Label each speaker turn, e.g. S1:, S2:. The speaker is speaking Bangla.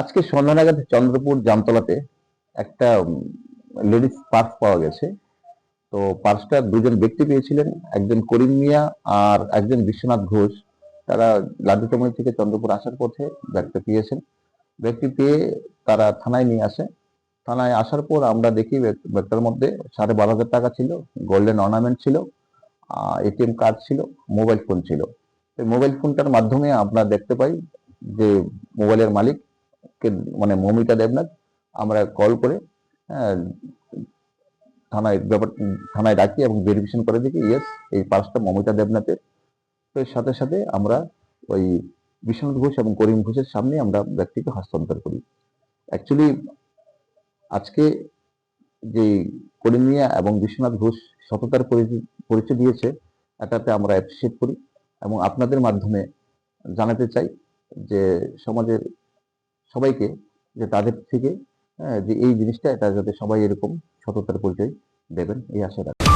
S1: আজকে সন্ধ্যা নাগাদ চন্দ্রপুর জামতলাতে একটা লেডিস পার্স পাওয়া গেছে। তো পার্সটা দুজন ব্যক্তি পেয়েছিলেন, একজন করিম মিয়া আর একজন বিশ্বনাথ ঘোষ। তারা লাড্ডুচমনি থেকে চন্দ্রপুর আসার পথে ব্যাগটা পেয়েছেন। ব্যাগটি পেয়ে তারা থানায় নিয়ে আসে। থানায় আসার পর আমরা দেখি ব্যাগটার মধ্যে 12,500 টাকা ছিল, গোল্ডেন অর্নামেন্ট ছিল, এটিএম কার্ড ছিল, মোবাইল ফোন ছিল। মোবাইল ফোনটার মাধ্যমে আমরা দেখতে পাই যে মোবাইলের মালিক মানে মৌমিতা দেবনাথ। আমরা কল করে হ্যাঁ, থানায় ডাকি এবং ভেরিফিকেশন করে দেখি ইয়েস, এই পার্সটা মৌমিতা দেবনাথের। তো এর সাথে সাথে আমরা ওই বিশ্বনাথ ঘোষ এবং করিম ঘোষের সামনে আমরা ব্যক্তিকে হস্তান্তর করি। অ্যাকচুয়ালি আজকে যে করিম মিয়া এবং বিশ্বনাথ ঘোষ সততার পরিচয় দিয়েছে, এটাতে আমরা অ্যাপ্রিসিয়েট করি এবং আপনাদের মাধ্যমে জানাতে চাই যে সমাজের সবাইকে, যে তাদের থেকে যে এই জিনিসটা এটা যাতে সবাই এরকম সততার পরিচয় দেবেন, এই আশা রাখি।